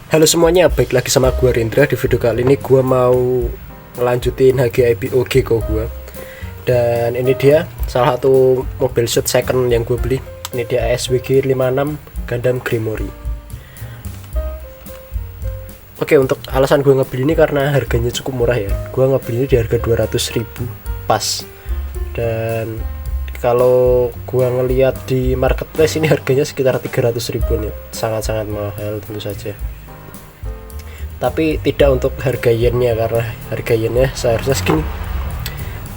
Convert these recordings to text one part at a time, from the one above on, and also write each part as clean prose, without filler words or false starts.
Halo semuanya, baik lagi sama gua Rindra. Di video kali ini gua mau ngelanjutin HGIBOG kok gua. Dan ini dia salah satu mobil suit second yang gue beli. Ini dia ASWG 56 Gundam Grimoire. Oke, untuk alasan gue ngebeli ini karena harganya cukup murah ya. Gue ngebeli ini di harga 200.000 pas. Dan kalau gua ngelihat di marketplace ini harganya sekitar 300.000 ya. Sangat-sangat mahal tentu saja. Tapi tidak untuk harga yennya, karena harga yennya seharusnya segini,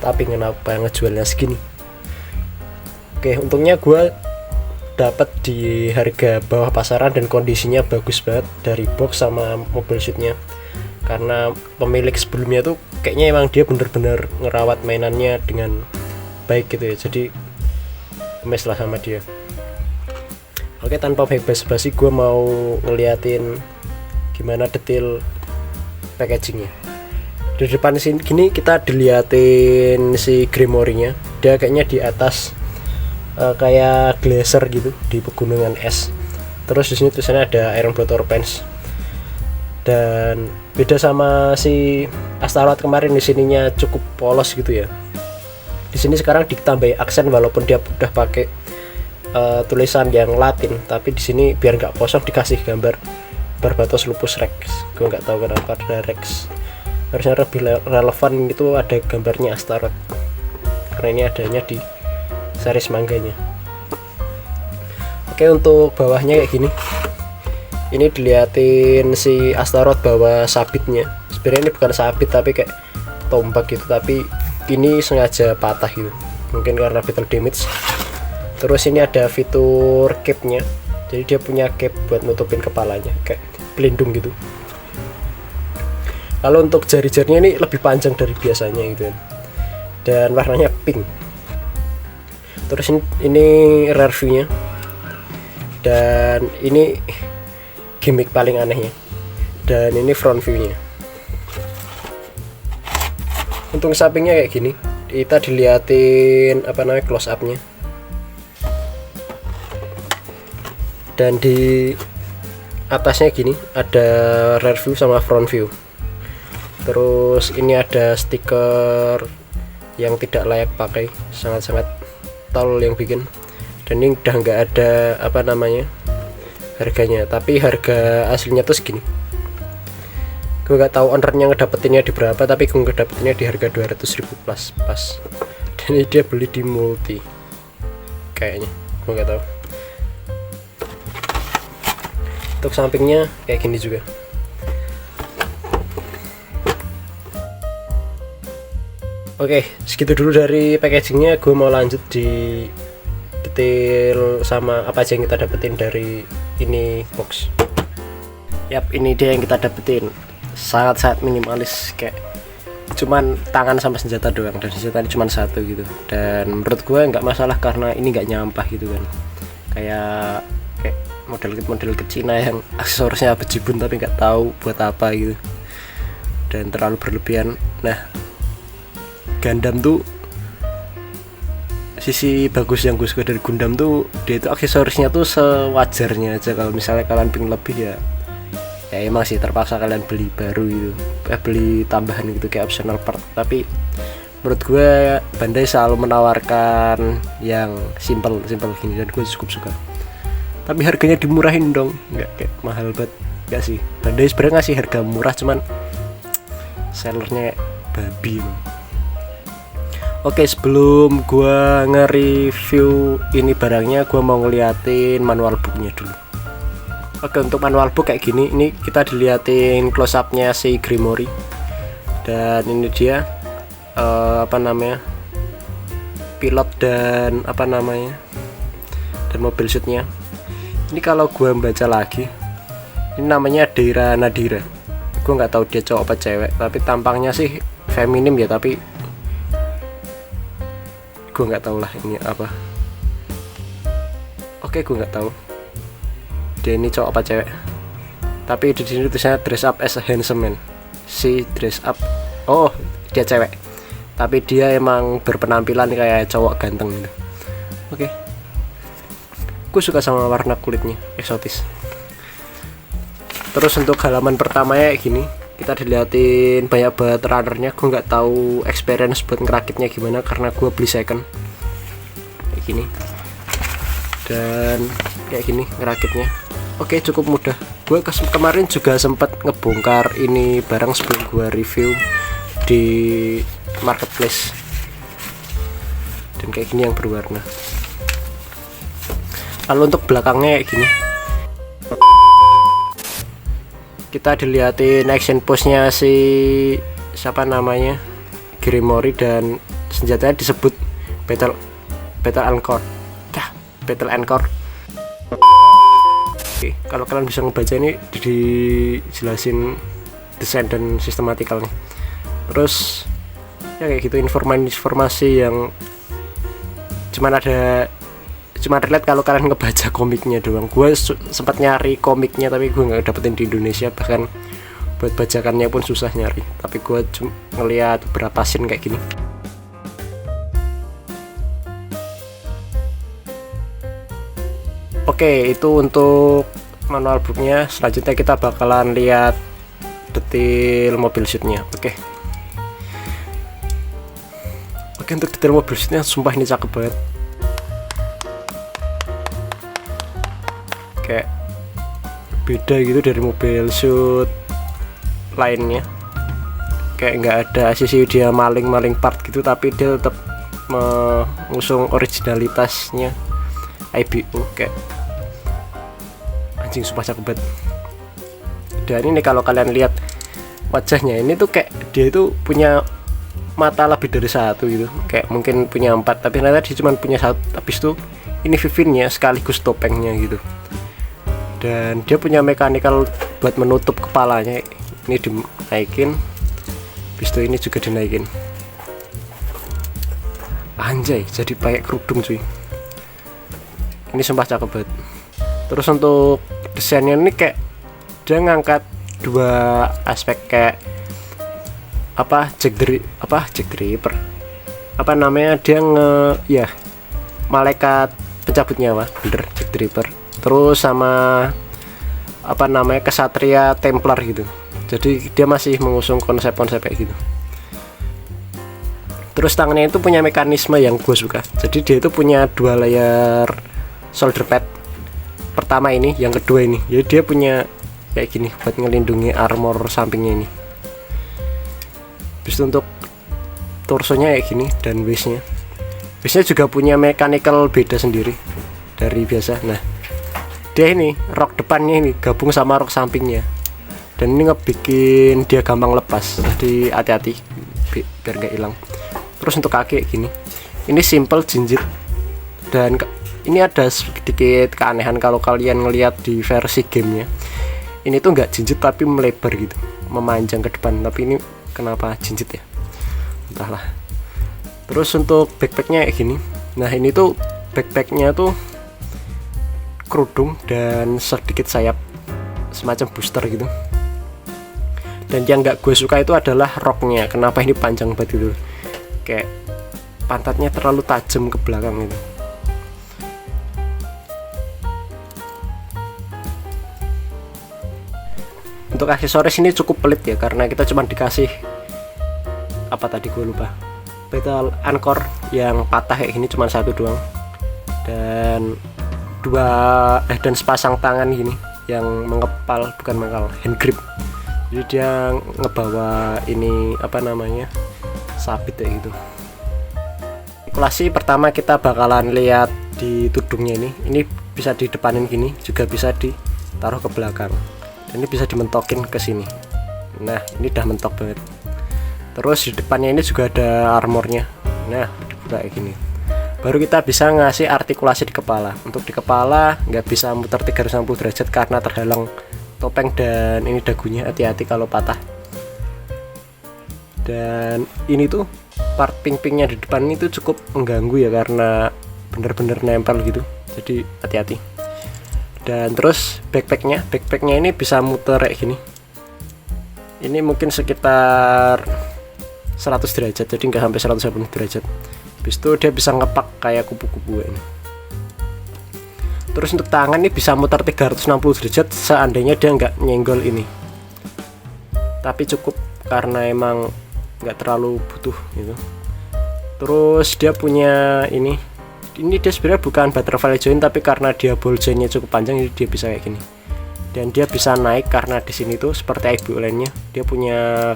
tapi kenapa ngejualnya segini. Oke, untungnya gue dapat di harga bawah pasaran dan kondisinya bagus banget dari box sama mobil sheetnya, karena pemilik sebelumnya tuh kayaknya emang dia bener-bener ngerawat mainannya dengan baik gitu ya, jadi mes lah sama dia. Oke, tanpa basa-basi gue mau ngeliatin gimana detail packagingnya. Di depan sini gini kita diliatin si Grimoire-nya, dia kayaknya di atas kayak glacier gitu di pegunungan es. Terus di sini tulisannya ada Iron Blood Pants. Dan beda sama si Astaroth kemarin, di sininya cukup polos gitu ya. Di sini sekarang ditambahi aksen walaupun dia udah pakai tulisan yang Latin, tapi di sini biar nggak kosong dikasih gambar Barbatos Lupus Rex. Gue nggak tahu kenapa ada Rex, harusnya lebih relevan itu ada gambarnya Astaroth, karena ini adanya di series mangganya. Oke, untuk bawahnya kayak gini. Ini diliatin si Astaroth bawa sabitnya. Sebenarnya ini bukan sabit tapi kayak tombak gitu, tapi ini sengaja patah gitu, mungkin karena battle damage. Terus ini ada fitur cape-nya, jadi dia punya cape buat nutupin kepalanya kayak pelindung gitu. Lalu untuk jari-jarinya ini lebih panjang dari biasanya gitu kan, dan warnanya pink. Terus ini rear view-nya, dan ini gimmick paling anehnya, dan ini front view-nya. Untuk sampingnya kayak gini, kita diliatin close up-nya. Dan di atasnya gini ada rear view sama front view. Terus ini ada stiker yang tidak layak pakai, sangat-sangat tol yang bikin. Dan ini udah nggak ada harganya, tapi harga aslinya tuh segini. Gue nggak tahu ownernya ngedapetinnya di berapa, tapi gue ngedapetinnya di harga 200.000 plus pas. Dan ini dia beli di multi kayaknya, gue nggak tahu. Untuk sampingnya kayak gini juga. Oke, segitu dulu dari packagingnya. Gue mau lanjut di detail sama apa aja yang kita dapetin dari ini box. Yap, ini dia yang kita dapetin. Sangat-sangat minimalis, kayak cuman tangan sama senjata doang, dan senjatanya cuma satu gitu. Dan menurut gue nggak masalah karena ini nggak nyampah gitu kan, kayak model Cina yang aksesorisnya bejibun tapi nggak tahu buat apa gitu, dan terlalu berlebihan. Nah, Gundam tuh sisi bagus yang gue suka dari Gundam tuh, dia itu aksesorisnya tuh sewajarnya aja. Kalau misalnya kalian pengen lebih ya emang sih terpaksa kalian beli baru gitu, beli tambahan gitu kayak optional part. Tapi menurut gue Bandai selalu menawarkan yang simple gini, dan gue cukup suka. Tapi harganya dimurahin dong, nggak kayak mahal banget, nggak sih. Bandai sebenarnya ngasih harga murah, cuman sellernya babi. Oke, sebelum gua nge-review ini barangnya, gua mau ngeliatin manual booknya dulu. Oke, untuk manual book kayak gini. Ini kita diliatin close up-nya si Grimoire, dan ini dia pilot dan dan mobil suitnya. Ini kalau gue baca lagi, ini namanya Deira Nadira. Gue nggak tahu dia cowok apa cewek, tapi tampangnya sih feminim ya, tapi gue nggak tahu lah ini apa. Oke, gue nggak tahu dia ini cowok apa cewek, tapi di sini tulisannya dress up as a handsome man. Si dress up, oh dia cewek, tapi dia emang berpenampilan kayak cowok ganteng gitu. Oke. Gue suka sama warna kulitnya, eksotis. Terus untuk halaman pertamanya kayak gini, kita diliatin banyak banget runnernya. Gue nggak tahu experience buat ngerakitnya gimana karena gue beli second kayak gini, dan kayak gini ngerakitnya. Oke, cukup mudah. Gue kemarin juga sempat ngebongkar ini barang sebelum gue review di marketplace, dan kayak gini yang berwarna. Lalu untuk belakangnya kayak gini, kita dilihatin action pose-nya si siapa namanya, Grimory, dan senjatanya disebut Battle Anchor. Battle Anchor. Oke, kalau kalian bisa ngebaca ini dijelasin desain dan sistematikalnya. Terus ya kayak gitu, informasi yang cuman relate kalau kalian ngebaca komiknya doang. Gue sempat nyari komiknya tapi gue nggak dapetin di Indonesia, bahkan buat bajakannya pun susah nyari. Tapi gue cuma ngeliat beberapa scene kayak gini. Oke, itu untuk manual booknya. Selanjutnya kita bakalan lihat detail mobil sheetnya. Oke, untuk detail mobil sheetnya sumpah ini cakep banget. Kayak beda gitu dari mobil suit lainnya. Kayak nggak ada sisi dia maling part gitu, tapi dia tetap mengusung originalitasnya IBO. Kayak anjing, sumpah cakep banget. Dan ini kalau kalian lihat wajahnya, ini tuh kayak dia itu punya mata lebih dari satu gitu, kayak mungkin punya 4 tapi ternyata dia cuma punya 1. Habis itu ini vivinnya sekaligus topengnya gitu, dan dia punya mechanical buat menutup kepalanya. Ini dinaikin, habis itu ini juga dinaikin. Anjay, jadi pakai kerudung cuy. Ini sumpah cakep banget. Terus untuk desainnya ini kayak dia ngangkat dua aspek, kayak Jack the Ripper, dia malaikat pencabut nyawa, bener, Jack the Ripper. Terus sama kesatria Templar gitu. Jadi dia masih mengusung konsep-konsep kayak gitu. Terus tangannya itu punya mekanisme yang gue suka. Jadi dia itu punya 2 layer shoulder pad. Pertama ini, yang kedua ini. Jadi dia punya kayak gini buat ngelindungi armor sampingnya ini. Terus untuk torsonya kayak gini, dan waistnya juga punya mechanical beda sendiri dari biasa. Nah, dia ini rok depannya ini gabung sama rok sampingnya, dan ini ngebikin dia gampang lepas. Jadi hati-hati biar gak hilang. Terus untuk kaki kayak gini, ini simple jinjit, dan ini ada sedikit keanehan kalau kalian ngelihat di versi gamenya. Ini tuh nggak jinjit tapi melebar gitu, memanjang ke depan. Tapi ini kenapa jinjit ya, entahlah. Terus untuk backpacknya kayak gini. Nah, ini tuh backpacknya tuh kerudung dan sedikit sayap, semacam booster gitu. Dan yang nggak gue suka itu adalah roknya. Kenapa ini panjang banget gitu, kayak pantatnya terlalu tajam ke belakang gitu. Untuk aksesoris ini cukup pelit ya, karena kita cuma dikasih gue lupa, Battle Anchor yang patah kayak gini, cuma 1 doang, dan sepasang tangan gini yang bukan mengepal, hand grip. Jadi dia ngebawa ini sabit kayak gitu. Artikulasi pertama kita bakalan lihat di tudungnya ini bisa di depanin gini, juga bisa ditaruh ke belakang. Dan ini bisa dimentokin ke sini. Nah, ini udah mentok banget. Terus di depannya ini juga ada armornya. Nah, dibuka kayak gini. Baru kita bisa ngasih artikulasi di kepala. Untuk di kepala nggak bisa muter 360 derajat karena terhalang topeng dan ini dagunya. Hati-hati kalau patah. Dan ini tuh part ping-pingnya di depan itu cukup mengganggu ya, karena bener-bener nempel gitu. Jadi hati-hati. Dan terus backpacknya ini bisa muter kayak gini. Ini mungkin sekitar 100 derajat, jadi nggak sampai 180 derajat. Habis itu dia bisa ngepak kayak kupu-kupu ini. Terus untuk tangan ini bisa muter 360 derajat seandainya dia nggak nyenggol ini, tapi cukup karena emang nggak terlalu butuh gitu. Terus dia punya ini dia sebenarnya bukan butterfly joint, tapi karena dia ball jointnya cukup panjang jadi dia bisa kayak gini. Dan dia bisa naik karena di sini tuh seperti ibu lainnya dia punya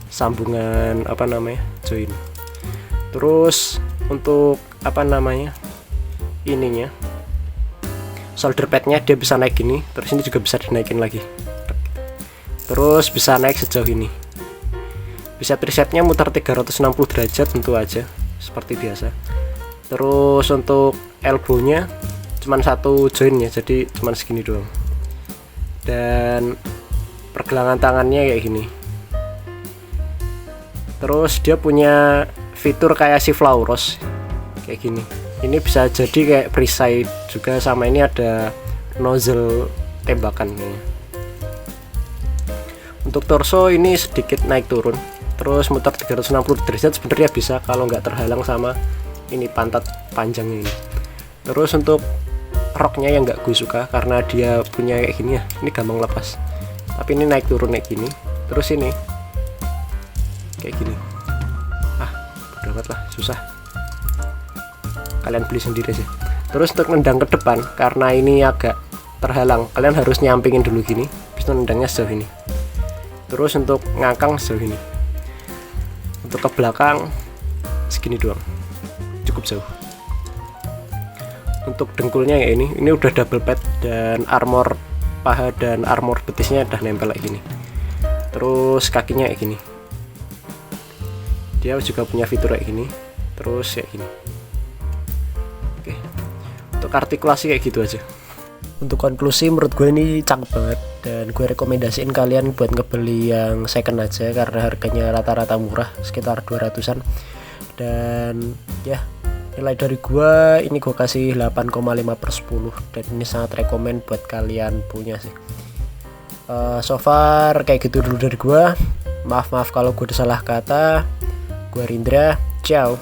sambungan joint. Terus untuk ininya shoulder padnya dia bisa naik gini, terus ini juga bisa dinaikin lagi, terus bisa naik sejauh ini. Bisa tricepnya muter 360 derajat tentu aja seperti biasa. Terus untuk elbownya cuman satu joint ya, jadi cuman segini doang. Dan pergelangan tangannya kayak gini. Terus dia punya fitur kayak si Flauros kayak gini. Ini bisa jadi kayak perisai juga, sama ini ada nozzle tembakan nih. Untuk torso ini sedikit naik turun, terus muter 360 derajat sebenarnya bisa kalau nggak terhalang sama ini pantat panjang ini. Terus untuk roknya yang nggak gue suka karena dia punya kayak gini ya, ini gampang lepas, tapi ini naik turun kayak gini. Terus ini kayak gini, bodo amat lah, susah, kalian beli sendiri aja. Terus untuk nendang ke depan karena ini agak terhalang, kalian harus nyampingin dulu gini, bisa nendangnya sejauh ini. Terus untuk ngangkang sejauh ini. Untuk ke belakang segini doang, cukup jauh. Untuk dengkulnya ya ini udah double pad dan armor paha dan armor betisnya udah nempel kayak gini. Terus kakinya kayak gini, dia juga punya fitur kayak gini. Terus kayak gini. Oke, untuk artikulasi kayak gitu aja. Untuk konklusi, menurut gue ini cakep banget dan gue rekomendasiin kalian buat ngebeli yang second aja karena harganya rata-rata murah, sekitar 200-an. Dan ya, nilai dari gue ini gue kasih 8,5/10 dan ini sangat rekomen buat kalian punya sih. So far kayak gitu dulu dari gue. Maaf kalau gue udah salah kata. Gue Rindra, ciao.